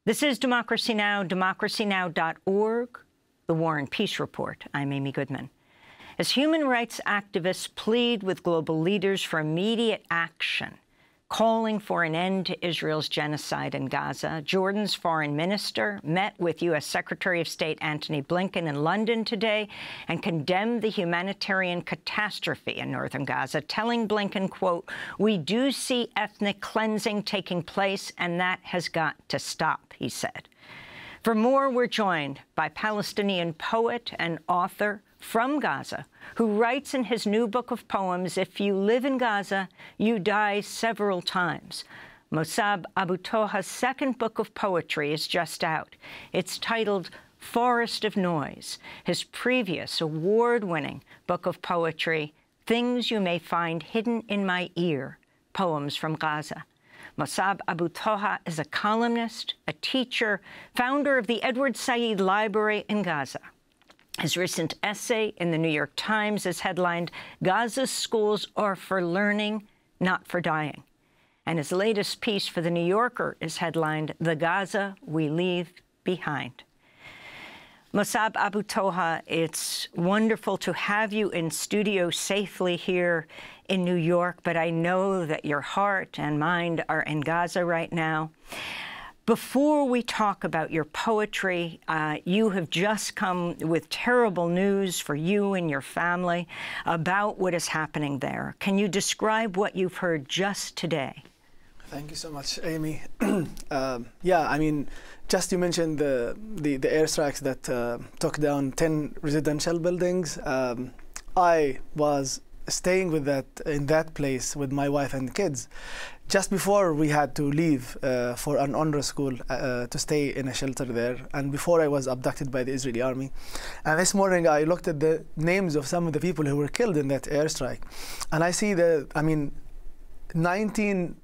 This is Democracy Now!, democracynow.org, The War and Peace Report. I'm Amy Goodman. As human rights activists plead with global leaders for immediate action, calling for an end to Israel's genocide in Gaza, Jordan's foreign minister met with U.S. Secretary of State Antony Blinken in London today and condemned the humanitarian catastrophe in northern Gaza, telling Blinken, quote, "We do see ethnic cleansing taking place, and that has got to stop," he said. For more, we're joined by Palestinian poet and author from Gaza, who writes in his new book of poems, "If you live in Gaza, you die several times." Mosab Abu Toha's second book of poetry is just out. It's titled Forest of Noise. His previous award-winning book of poetry, Things You May Find Hidden in My Ear, Poems from Gaza. Mosab Abu Toha is a columnist, a teacher, founder of the Edward Said Library in Gaza. His recent essay in the New York Times is headlined, "Gaza's Schools Are for Learning, Not for Dying." And his latest piece for The New Yorker is headlined, "The Gaza We Leave Behind." Mosab Abu Toha, it's wonderful to have you in studio safely here in New York, but I know that your heart and mind are in Gaza right now. Before we talk about your poetry, you have just come with terrible news for you and your family about what is happening there. Can you describe what you've heard just today? Thank you so much, Amy. Yeah, I mean, just you mentioned the airstrikes that took down 10 residential buildings. I was staying in that place with my wife and kids just before we had to leave for an UNRWA school to stay in a shelter there, and before I was abducted by the Israeli army. And this morning I looked at the names of some of the people who were killed in that airstrike, and I see 19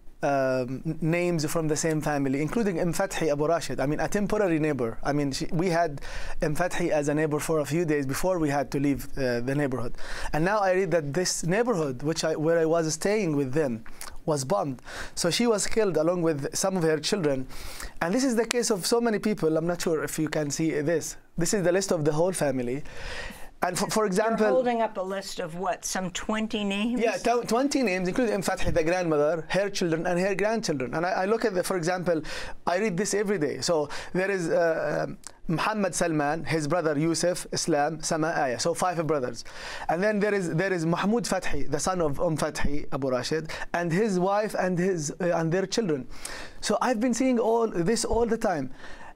names from the same family, including Fathi Abu Rashid. I mean, a temporary neighbor. I mean, we had Fathi as a neighbor for a few days before we had to leave the neighborhood. And now I read that this neighborhood, where I was staying with them, was bombed. So she was killed along with some of her children. And this is the case of so many people. I'm not sure if you can see this. This is the list of the whole family. And for example, you're holding up a list of what, some 20 names? Yeah, 20 names, including Fathi, the grandmother, her children, and her grandchildren. And I look at for example, I read this every day. So there is Muhammad Salman, his brother Yusuf, Islam, Sama, Aya. So 5 brothers. And then there is Mahmoud Fathi, the son of Fathi Abu Rashid, and his wife and their children. So I've been seeing all this all the time.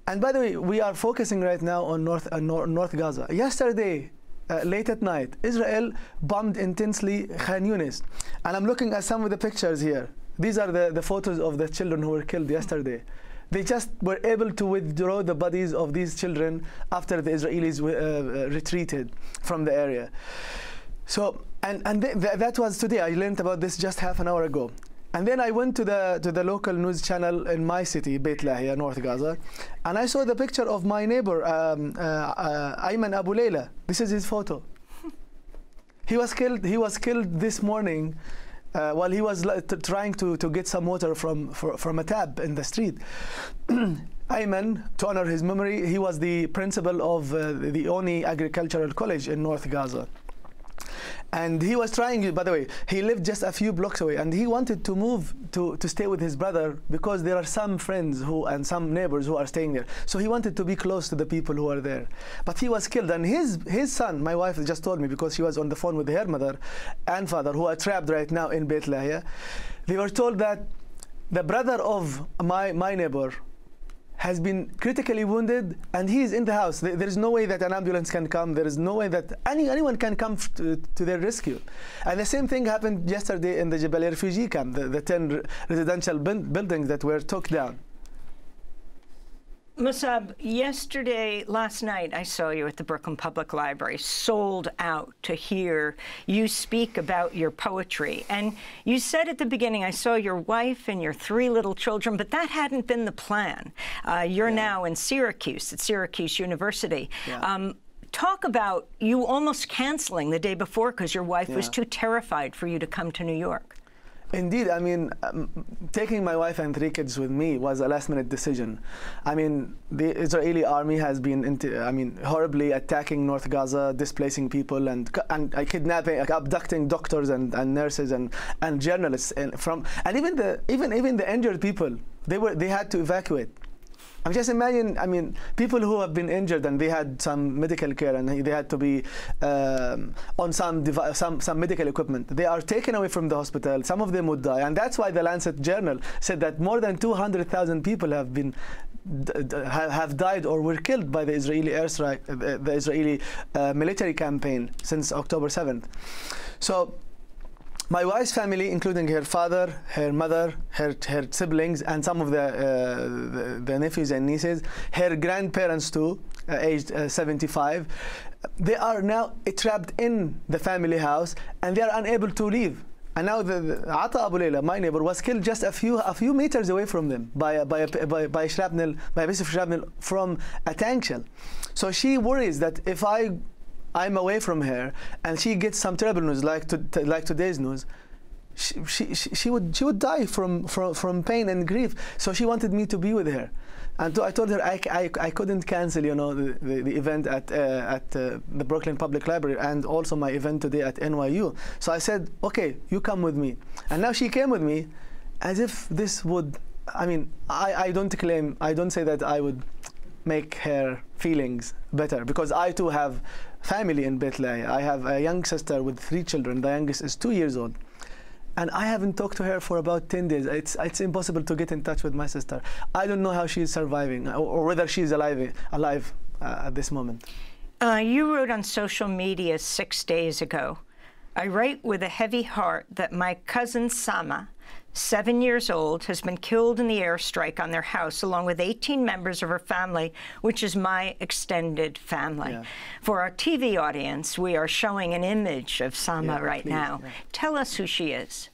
And by the way, we are focusing right now on North Gaza. Yesterday, late at night, Israel bombed intensely Khan Yunis. And I'm looking at some of the pictures here. These are the photos of the children who were killed yesterday. They just were able to withdraw the bodies of these children after the Israelis retreated from the area. So, that was today. I learned about this just half an hour ago. And then I went to the local news channel in my city, Beit Lahia, North Gaza, and I saw the picture of my neighbor, Ayman Abu Layla. This is his photo. He was killed this morning while he was trying to get some water from a tap in the street. Ayman, to honor his memory, he was the principal of the Oni Agricultural College in North Gaza. And he was trying, by the way, he lived just a few blocks away, and he wanted to move to stay with his brother because there are some friends and some neighbors who are staying there. So he wanted to be close to the people who are there. But he was killed, and his son, my wife just told me, because she was on the phone with her mother and father, who are trapped right now in Beit Lahia. They were told that the brother of my neighbor has been critically wounded, and he is in the house. There is no way that an ambulance can come. There is no way that anyone can come to their rescue. And the same thing happened yesterday in the Jabaliya refugee camp, the 10 residential buildings that were took down. Mosab, last night, I saw you at the Brooklyn Public Library, sold out to hear you speak about your poetry. And you said at the beginning, I saw your wife and your 3 little children, but that hadn't been the plan. You're now in Syracuse, at Syracuse University. Yeah. Talk about you almost canceling the day before because your wife was too terrified for you to come to New York. Indeed, I mean, taking my wife and 3 kids with me was a last-minute decision. I mean, the Israeli army has been, horribly attacking North Gaza, displacing people, and kidnapping, abducting doctors and nurses and journalists, and even the injured people. They had to evacuate. I mean, just imagine, I mean, people who have been injured and they had some medical care and they had to be on some medical equipment. They are taken away from the hospital. Some of them would die. And that's why the Lancet Journal said that more than 200,000 people have died or were killed by the Israeli airstrike, the Israeli military campaign since October 7th. So my wife's family, including her father, her mother, her siblings, and some of the nephews and nieces, her grandparents too, aged 75, they are now trapped in the family house and they are unable to leave. And now the Ata Abu Layla, my neighbor, was killed just a few meters away from them by a shrapnel, by a piece of shrapnel from a tank shell. So she worries that if I'm away from her and she gets some terrible news like today's news, she would die from pain and grief. So she wanted me to be with her, and I told her I couldn't cancel, you know, the event at the Brooklyn Public Library and also my event today at NYU. So I said, okay, you come with me. And now she came with me, as if this would, I mean, I don't say that I would make her feelings better, because I too have family in Beit Lahiya. I have a young sister with 3 children. The youngest is 2 years old. And I haven't talked to her for about 10 days. It's impossible to get in touch with my sister. I don't know how she's surviving or whether she's alive at this moment. You wrote on social media 6 days ago, I write with a heavy heart that my cousin Sama, 7 years old, has been killed in the airstrike on their house, along with 18 members of her family, which is my extended family. Yeah. For our TV audience, we are showing an image of Sama right now. Yeah. Tell us who she is.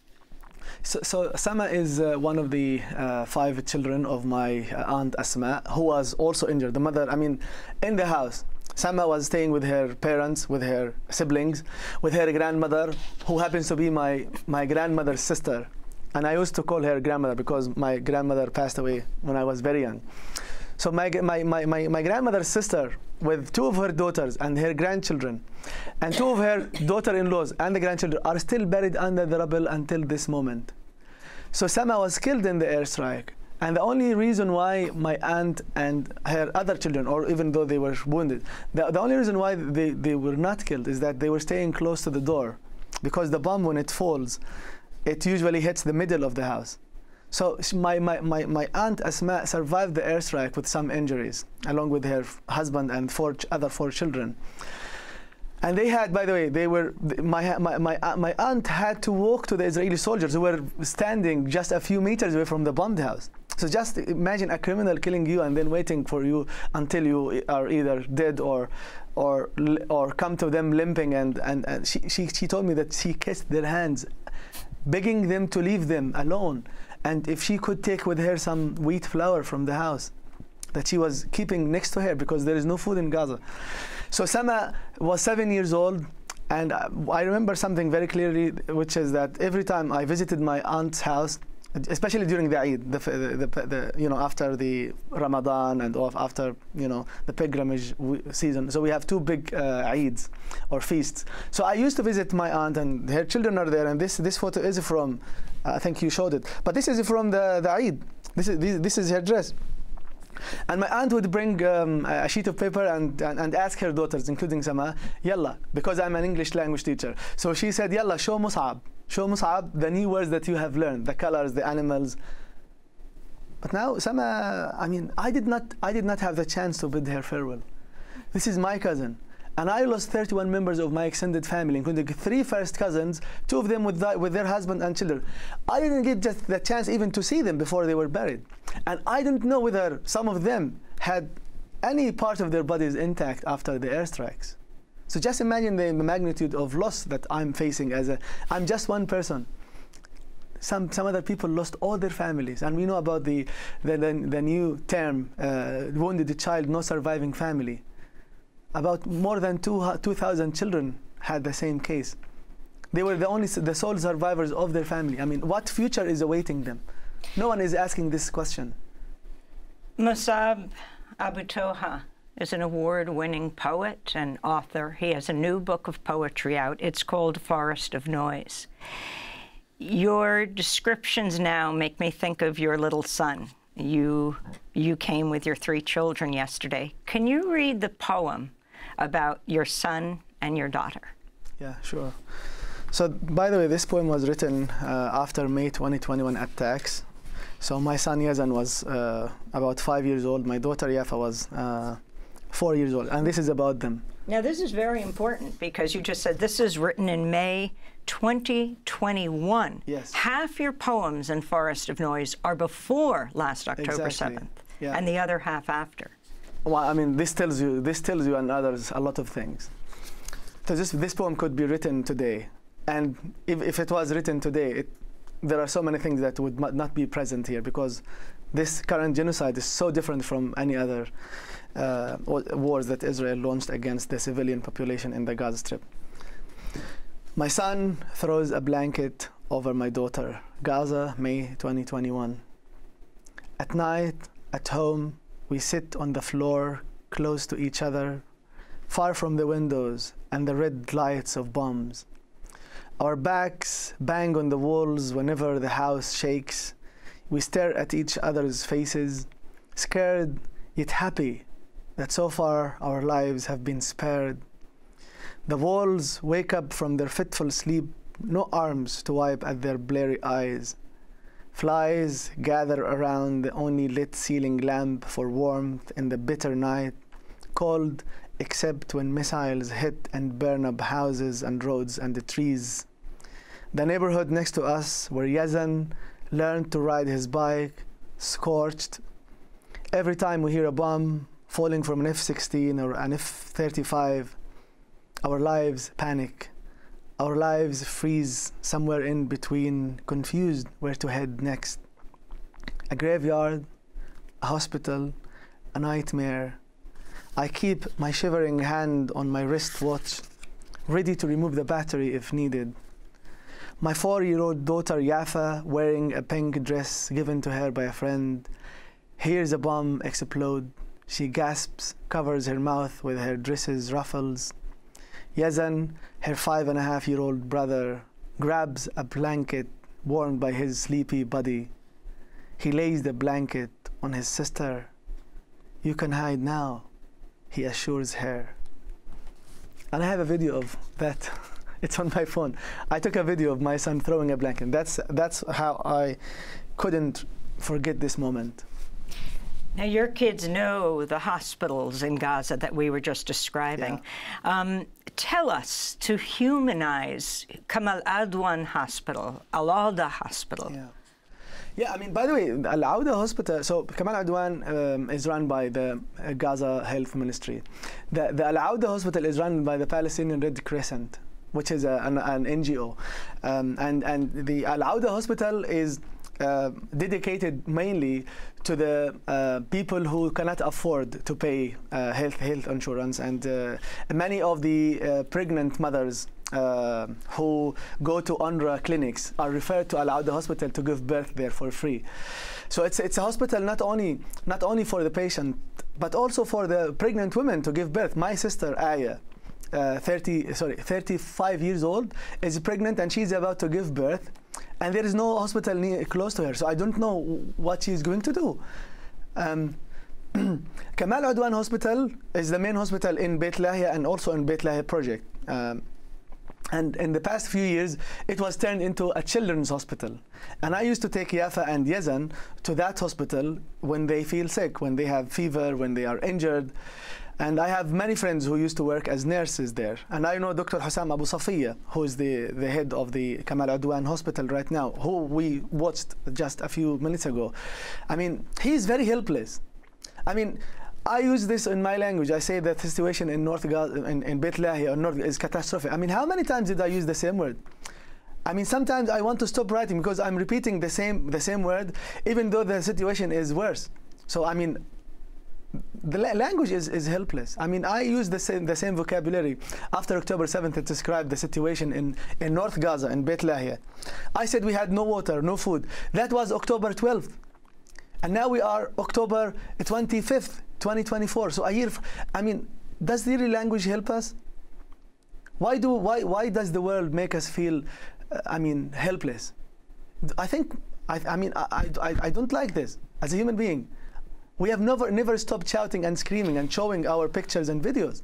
So Sama is one of the 5 children of my aunt Asma, who was also injured. The mother, I mean, in the house. Sama was staying with her parents, with her siblings, with her grandmother, who happens to be my grandmother's sister. And I used to call her grandmother because my grandmother passed away when I was very young. So my grandmother's sister, with 2 of her daughters and her grandchildren, and 2 of her daughter-in-laws and the grandchildren are still buried under the rubble until this moment. So Sama was killed in the airstrike. And the only reason why my aunt and her other children, or even though they were wounded, the only reason why they were not killed is that they were staying close to the door, because the bomb, when it falls, it usually hits the middle of the house. So my aunt Asma survived the airstrike with some injuries, along with her husband and 4 other children. And they had, by the way, my aunt had to walk to the Israeli soldiers who were standing just a few meters away from the bombed house. So just imagine a criminal killing you and then waiting for you until you are either dead or come to them limping. And she told me that she kissed their hands, begging them to leave them alone, and if she could take with her some wheat flour from the house that she was keeping next to her, because there is no food in Gaza. So Sama was 7 years old, and I remember something very clearly, which is that every time I visited my aunt's house, especially during the Eid, you know, after the Ramadan and after, you know, the pilgrimage season. So we have 2 big Eids or feasts. So I used to visit my aunt, and her children are there. And this photo is from, I think you showed it, but this is from the Eid. This is her dress. And my aunt would bring a sheet of paper and ask her daughters, including Sama, Yalla, because I'm an English language teacher. So she said, Yalla, show Musab. Show Musab the new words that you have learned, the colors, the animals. But now Sama, I mean, I did not have the chance to bid her farewell. This is my cousin. And I lost 31 members of my extended family, including 3 first cousins, 2 of them with their husband and children. I didn't get just the chance even to see them before they were buried. And I don't know whether some of them had any part of their bodies intact after the airstrikes. So just imagine the magnitude of loss that I'm facing I'm just one person. Some other people lost all their families. And we know about the new term, wounded child, no surviving family. About more than 2,000 children had the same case. They were the sole survivors of their family. I mean, what future is awaiting them? No one is asking this question. Mosab Abu Toha is an award-winning poet and author. He has a new book of poetry out. It's called Forest of Noise. Your descriptions now make me think of your little son. You came with your 3 children yesterday. Can you read the poem about your son and your daughter? Yeah, sure. So, by the way, this poem was written after May 2021 attacks. So my son Yazan was about 5 years old. My daughter Yafa was 4 years old. And this is about them. Now, this is very important because you just said this is written in May 2021. Yes. Half your poems in Forest of Noise are before last October Exactly. 7th, Yeah. and the other half after. Well, I mean, this tells you and others a lot of things. So this poem could be written today. And if it was written today, there are so many things that would not be present here, because this current genocide is so different from any other wars that Israel launched against the civilian population in the Gaza Strip. My son throws a blanket over my daughter. Gaza, May 2021. At night, at home, we sit on the floor, close to each other, far from the windows and the red lights of bombs. Our backs bang on the walls whenever the house shakes. We stare at each other's faces, scared yet happy that so far our lives have been spared. The walls wake up from their fitful sleep, no arms to wipe at their bleary eyes. Flies gather around the only lit ceiling lamp for warmth in the bitter night, cold except when missiles hit and burn up houses and roads and the trees. The neighborhood next to us, where Yazan learned to ride his bike, scorched. Every time we hear a bomb falling from an F-16 or an F-35, our lives panic. Our lives freeze somewhere in between, confused where to head next. A graveyard, a hospital, a nightmare. I keep my shivering hand on my wristwatch, ready to remove the battery if needed. My 4-year-old daughter Yafa, wearing a pink dress given to her by a friend, hears a bomb explode. She gasps, covers her mouth with her dress's ruffles. Yazan, her 5.5-year-old brother, grabs a blanket worn by his sleepy body. He lays the blanket on his sister. "You can hide now," he assures her. And I have a video of that. It's on my phone. I took a video of my son throwing a blanket. That's how I couldn't forget this moment. Now, your kids know the hospitals in Gaza that we were just describing. Yeah. Tell us, to humanize Kamal Adwan Hospital, Al-Auda Hospital. Yeah, I mean, by the way, Al-Auda Hospital, so Kamal Adwan is run by the Gaza Health Ministry. The Al-Auda Hospital is run by the Palestinian Red Crescent, which is an NGO. And the Al-Auda Hospital is dedicated mainly to the people who cannot afford to pay health insurance, and many of the pregnant mothers who go to UNRWA clinics are referred to Al-Auda Hospital to give birth there for free. So it's a hospital not only for the patient, but also for the pregnant women to give birth. My sister Aya, 35 years old, is pregnant and she's about to give birth, and there is no hospital close to her. So I don't know what she's going to do. Kamal Adwan Hospital is the main hospital in Beit Lahia and also in Beit Lahia project. And in the past few years, it was turned into a children's hospital. And I used to take Yafa and Yazan to that hospital when they feel sick, when they have fever, when they are injured. And I have many friends who used to work as nurses there. And I know Dr. Mosab Abu Toha, who is the head of the Kamal Adwan Hospital right now, who we watched just a few minutes ago. I mean, he's very helpless. I mean, I use this in my language. I say that the situation in North Gaza, in Beit Lahia or North, is catastrophic. I mean, how many times did I use the same word? I mean, sometimes I want to stop writing because I'm repeating the same word, even though the situation is worse. So I mean, the language is helpless. I mean, I use the same vocabulary after October 7th to describe the situation in North Gaza, in Beit Lahia. I said we had no water, no food. That was October 12th. And now we are October 25th, 2024. So a year, I mean, does the language help us? Why does the world make us feel, I mean, helpless? I think, I don't like this as a human being. We have never stopped shouting and screaming and showing our pictures and videos.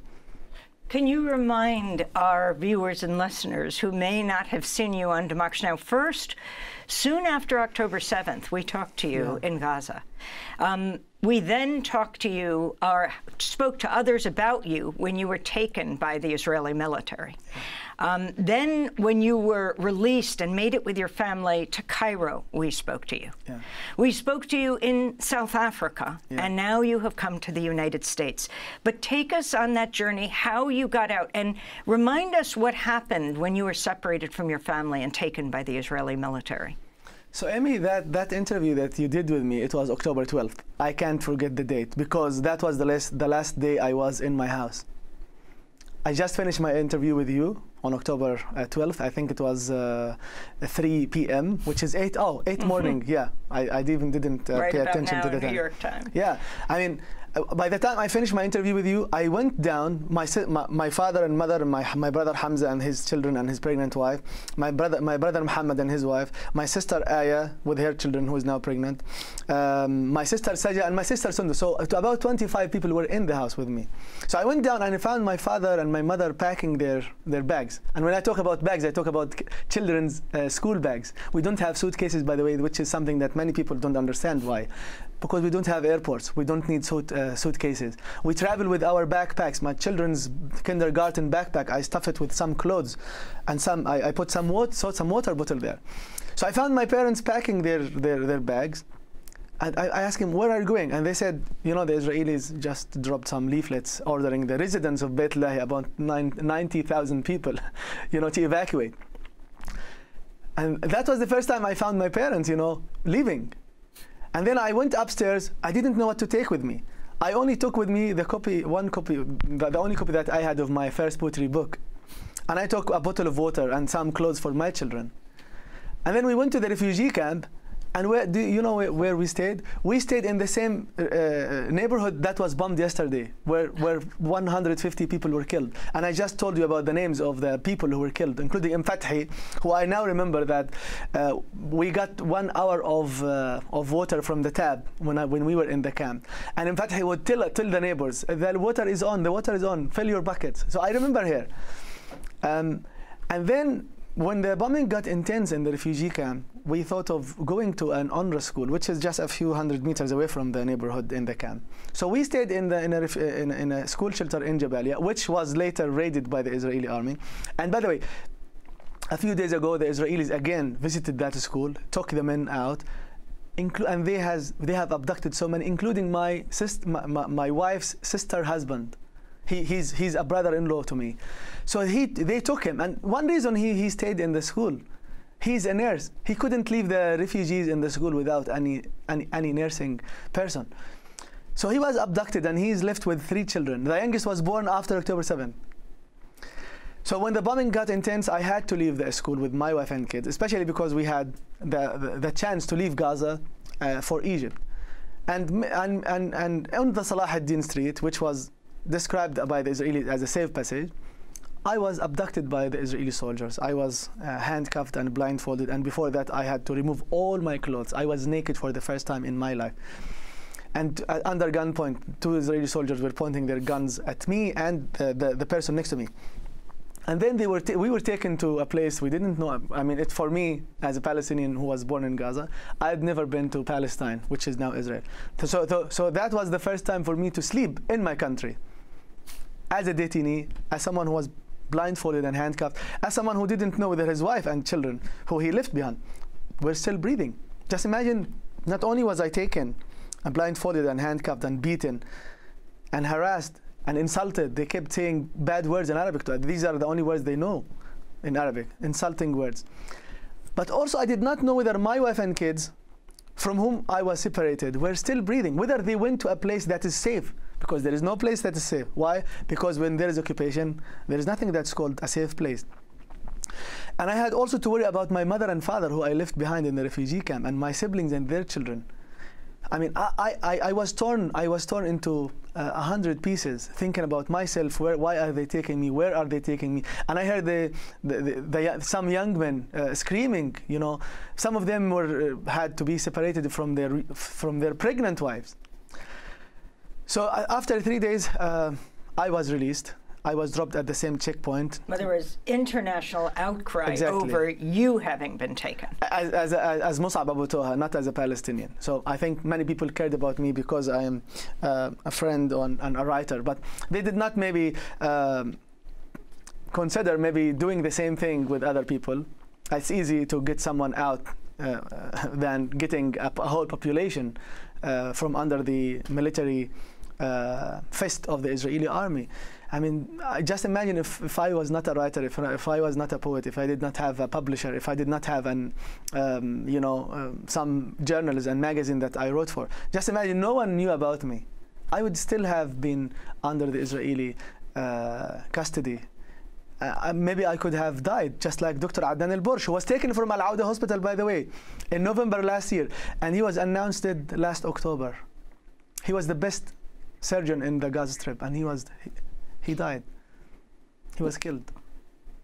Can you remind our viewers and listeners who may not have seen you on Democracy Now! First, soon after October 7th, we talked to you in Gaza. We then talked to you, or spoke to others about you when you were taken by the Israeli military. Then when you were released and made it with your family to Cairo, we spoke to you. Yeah. We spoke to you in South Africa, and now you have come to the United States. But take us on that journey, how you got out, and remind us what happened when you were separated from your family and taken by the Israeli military. So, Amy, that interview that you did with me, it was October 12th. I can't forget the date because that was the last day I was in my house. I just finished my interview with you on October 12th. I think it was 3 p.m., which is 8 morning. Yeah, I even didn't pay attention to the time. New York time. Yeah, I mean, by the time I finished my interview with you, I went down. My father and mother, and my brother Hamza and his children and his pregnant wife, my brother Muhammad and his wife, my sister Aya with her children who is now pregnant, my sister Saja and my sister Sundu. So about 25 people were in the house with me. So I went down and I found my father and my mother packing their bags. And when I talk about bags, I talk about children's school bags. We don't have suitcases, by the way, which is something that many people don't understand why. Because we don't have airports. We don't need suitcases. We travel with our backpacks. My children's kindergarten backpack, I stuff it with some clothes, and I put some water bottle there. So I found my parents packing their bags, and I asked them, where are you going? And they said, you know, the Israelis just dropped some leaflets ordering the residents of Beit Lahia, about 90,000 people, you know, to evacuate. And that was the first time I found my parents, you know, leaving. And then I went upstairs. I didn't know what to take with me. I only took with me the only copy that I had of my first poetry book. And I took a bottle of water and some clothes for my children. And then we went to the refugee camp. And do you know where we stayed? We stayed in the same neighborhood that was bombed yesterday, where 150 people were killed. And I just told you about the names of the people who were killed, including Fathi, who I now remember that we got 1 hour of water from the tap when we were in the camp. And Fathi would tell the neighbors, the water is on, fill your buckets. So I remember here. And then when the bombing got intense in the refugee camp, we thought of going to an UNRWA school, which is just a few hundred meters away from the neighborhood in the camp. So we stayed in a school shelter in Jabaliya, which was later raided by the Israeli army. And by the way, a few days ago, the Israelis again visited that school, took the men out, and they have abducted so many, including my wife's sister husband. He's a brother-in-law to me. So they took him, and one reason he stayed in the school, he's a nurse. He couldn't leave the refugees in the school without any nursing person. So he was abducted, and he's left with 3 children. The youngest was born after October 7th. So when the bombing got intense, I had to leave the school with my wife and kids, especially because we had the chance to leave Gaza for Egypt. And on the Salah ad-Din street, which was described by the Israelis as a safe passage, I was abducted by the Israeli soldiers. I was handcuffed and blindfolded, and before that I had to remove all my clothes. I was naked for the first time in my life. And under gunpoint, 2 Israeli soldiers were pointing their guns at me and the person next to me. And then we were taken to a place we didn't know. I mean, for me, as a Palestinian who was born in Gaza, I had never been to Palestine, which is now Israel. So that was the first time for me to sleep in my country, as a detainee, as someone who was blindfolded and handcuffed, as someone who didn't know whether his wife and children, who he left behind, were still breathing. Just imagine, not only was I taken and blindfolded and handcuffed and beaten and harassed and insulted, they kept saying bad words in Arabic to us. These are the only words they know in Arabic, insulting words. But also I did not know whether my wife and kids, from whom I was separated, were still breathing, whether they went to a place that is safe. because there is no place that is safe. Why? Because when there is occupation, there is nothing that's called a safe place. And I had also to worry about my mother and father, who I left behind in the refugee camp, and my siblings and their children. I mean, I was torn into 100 pieces, thinking about myself. Why are they taking me? Where are they taking me? And I heard some young men screaming. You know, some of them had to be separated from their pregnant wives. So after 3 days, I was released. I was dropped at the same checkpoint. But there was international outcry over you having been taken. As Mosab Abu Toha, not as a Palestinian. So I think many people cared about me because I am a friend and a writer. But they did not maybe consider maybe doing the same thing with other people. It's easy to get someone out than getting a whole population from under the military fist of the Israeli army. I mean, just imagine if I was not a writer, if I was not a poet, if I did not have a publisher, if I did not have some journals and magazine that I wrote for. Just imagine no one knew about me. I would still have been under the Israeli custody. Maybe I could have died, just like Dr. Adnan al-Bursh, who was taken from Al-Auda hospital, by the way, in November last year, and he was announced dead last October. He was the best surgeon in the Gaza Strip, and he died. He was killed.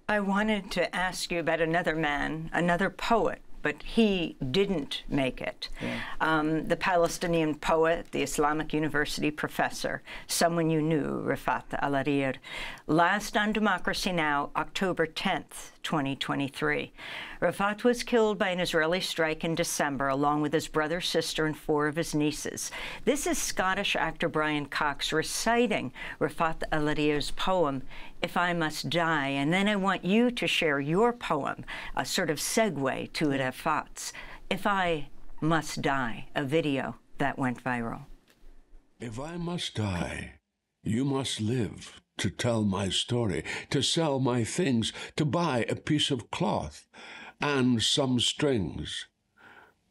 I wanted to ask you about another man, another poet, but he didn't make it. Yeah. The Palestinian poet, the Islamic University professor, someone you knew, Refaat Alareer. Last on Democracy Now!, October 10th, 2023. Refaat was killed by an Israeli strike in December, along with his brother, sister, and 4 of his nieces. This is Scottish actor Brian Cox reciting Refaat Alareer's poem, If I Must Die. And then I want you to share your poem, a sort of segue to Refaat's If I Must Die, a video that went viral. If I must die, you must live to tell my story, to sell my things, to buy a piece of cloth and some strings.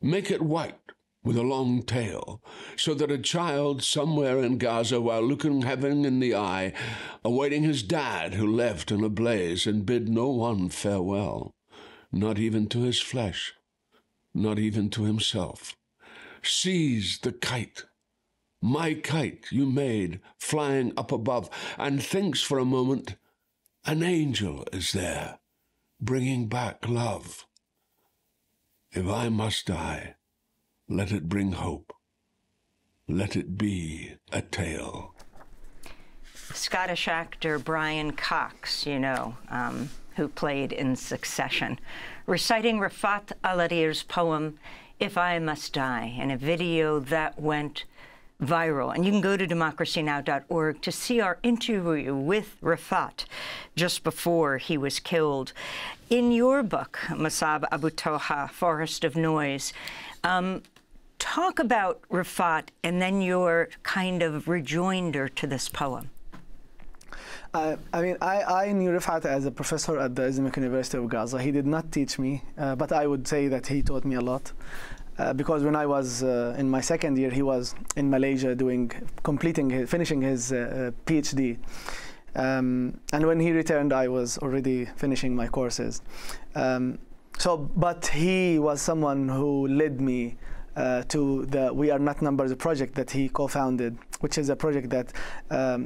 Make it white with a long tail, so that a child somewhere in Gaza, while looking heaven in the eye, awaiting his dad who left in a blaze and bid no one farewell, not even to his flesh, not even to himself, sees the kite, my kite you made, flying up above, and thinks for a moment an angel is there, bringing back love. If I must die, let it bring hope. Let it be a tale. Scottish actor Brian Cox, you know, who played in Succession, reciting Refaat Alareer's poem, If I Must Die, in a video that went viral. And you can go to democracynow.org to see our interview with Refaat just before he was killed. In your book, Mosab Abu Toha, Forest of Noise, talk about Refaat and then your kind of rejoinder to this poem. I mean, I knew Refaat as a professor at the Islamic University of Gaza. He did not teach me, but I would say that he taught me a lot. Because when I was in my second year, he was in Malaysia finishing his PhD. And when he returned, I was already finishing my courses. But he was someone who led me to the We Are Not Numbers project that he co-founded, which is a project that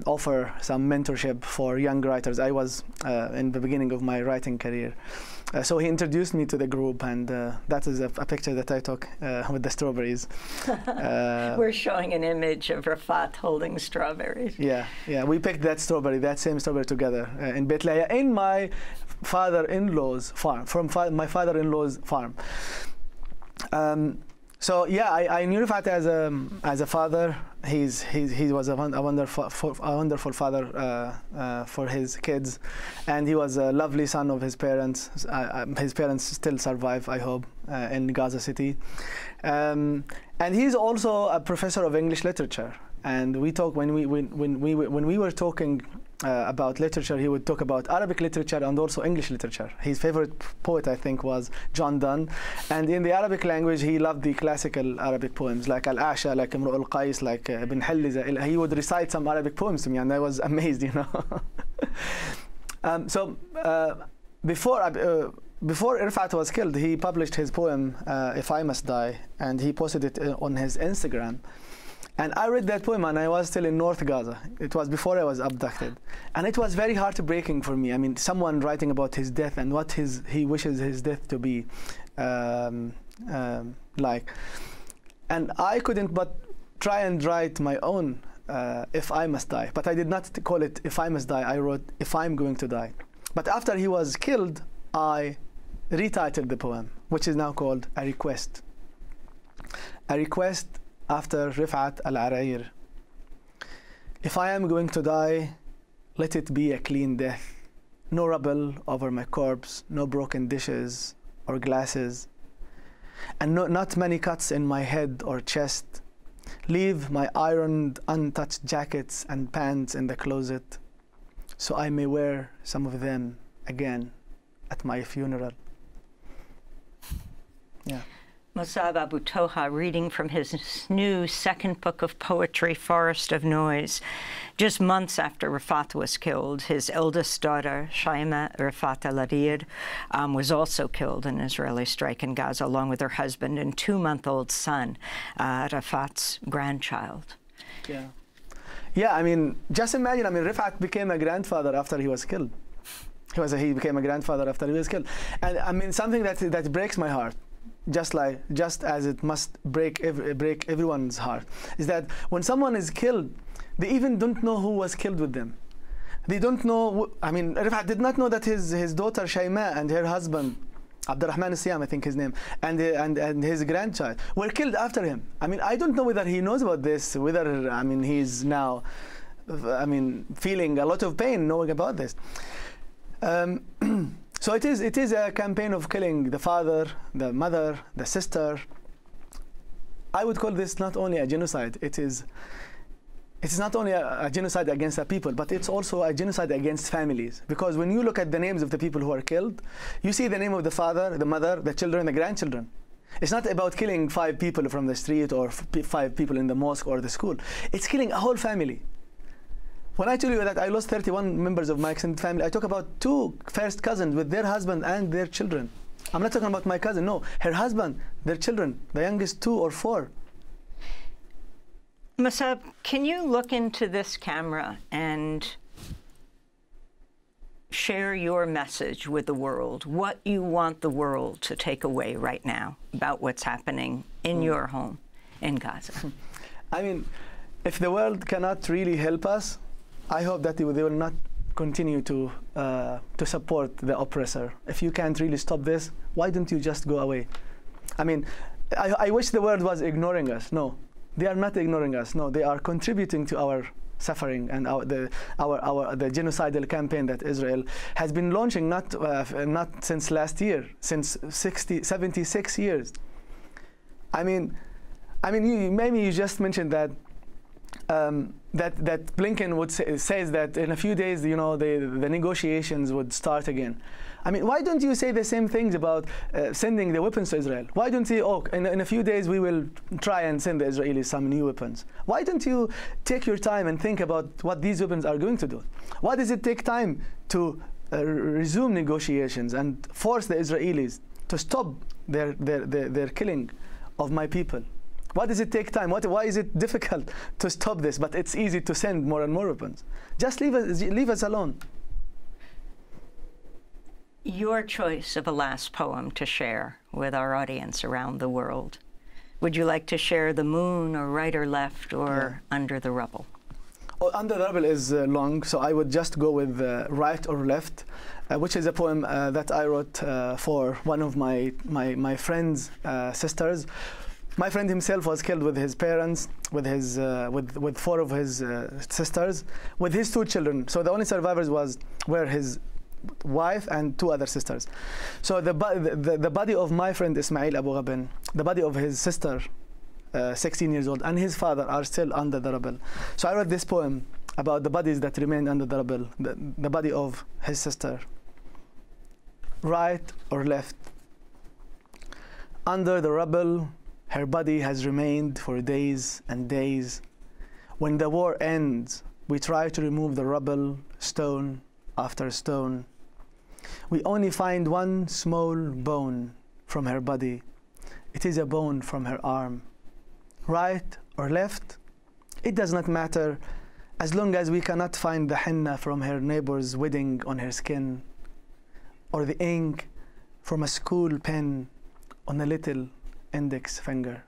offers some mentorship for young writers. I was in the beginning of my writing career. So he introduced me to the group, and that is a picture that I took with the strawberries. We're showing an image of Refaat holding strawberries. Yeah, we picked that same strawberry together in Beit Lahiya, in my father-in-law's farm, my father-in-law's farm. So yeah, I knew Refaat as a father. He was a wonderful father for his kids, and he was a lovely son of his parents. His parents still survive, I hope, in Gaza City. And he's also a professor of English literature. And we talk when we were talking about literature, he would talk about Arabic literature and also English literature. His favorite poet, I think, was John Donne. And in the Arabic language, he loved the classical Arabic poems like Al-Asha, like Imru al-Qais, like Ibn Halliza. He would recite some Arabic poems to me, and I was amazed, you know. Before Refaat was killed, he published his poem, If I Must Die, and he posted it on his Instagram. And I read that poem, and I was still in North Gaza. It was before I was abducted. And it was very heartbreaking for me. I mean, someone writing about his death and what he wishes his death to be like. And I couldn't but try and write my own If I Must Die. But I did not call it If I Must Die. I wrote If I'm Going to Die. But after he was killed, I retitled the poem, which is now called A Request. A request after Refaat Alareer. If I am going to die, let it be a clean death. No rubble over my corpse, no broken dishes or glasses, and not many cuts in my head or chest. Leave my ironed, untouched jackets and pants in the closet, so I may wear some of them again at my funeral. Yeah. Mosab Abu Toha reading from his new second book of poetry, Forest of Noise. Just months after Refaat was killed, his eldest daughter, Shaima Refaat Alareer, was also killed in an Israeli strike in Gaza, along with her husband and 2-month-old son, Refaat's grandchild. Yeah. Yeah, I mean, just imagine, I mean, Refaat became a grandfather after he was killed. He became a grandfather after he was killed. And I mean, something that breaks my heart, just as it must break everyone's heart, is that when someone is killed, they even don't know who was killed with them. They don't know. I mean, Refaat did not know that his daughter Shaima and her husband Abdurrahman Siyam, I think his name, and his grandchild were killed after him. I mean, I don't know whether he knows about this, whether, I mean, he's now, I mean, feeling a lot of pain knowing about this. So it is a campaign of killing the father, the mother, the sister. I would call this not only a genocide. It's not only a genocide against a people, but it's also a genocide against families. Because when you look at the names of the people who are killed, you see the name of the father, the mother, the children, the grandchildren. It's not about killing 5 people from the street or 5 people in the mosque or the school. It's killing a whole family. When I tell you that I lost 31 members of my extended family, I talk about 2 first cousins with their husband and their children. I'm not talking about my cousin, no. Her husband, their children, the youngest 2 or 4. Mosab, can you look into this camera and share your message with the world, what you want the world to take away right now about what's happening in your home in Gaza? I mean, if the world cannot really help us, I hope that they will not continue to support the oppressor. If you can't really stop this, why don't you just go away? I mean, I wish the world was ignoring us. No, they are not ignoring us. No, they are contributing to our suffering and the genocidal campaign that Israel has been launching not since last year, since 76 years. I mean, maybe you just mentioned that. That Blinken says that in a few days, you know, the negotiations would start again. I mean, why don't you say the same things about sending the weapons to Israel? Why don't you say, oh, in a few days we will try and send the Israelis some new weapons? Why don't you take your time and think about what these weapons are going to do? Why does it take time to resume negotiations and force the Israelis to stop their killing of my people? Why does it take time? Why is it difficult to stop this, but it's easy to send more and more weapons? Just leave us alone. Your choice of a last poem to share with our audience around the world. Would you like to share The Moon or Right or Left or Under the Rubble? Oh, Under the Rubble is long, so I would just go with Right or Left, which is a poem that I wrote for one of my friend's sisters. My friend himself was killed with his parents, with 4 of his sisters, with his 2 children. So the only survivors were his wife and 2 other sisters. So the body of my friend Ismail Abu Ghabin, the body of his sister, 16 years old, and his father are still under the rubble. So I wrote this poem about the bodies that remained under the rubble, the body of his sister. Right or left? Under the rubble, her body has remained for days and days. When the war ends, we try to remove the rubble, stone after stone. We only find one small bone from her body. It is a bone from her arm. Right or left? It does not matter, as long as we cannot find the henna from her neighbor's wedding on her skin, or the ink from a school pen on a little index finger.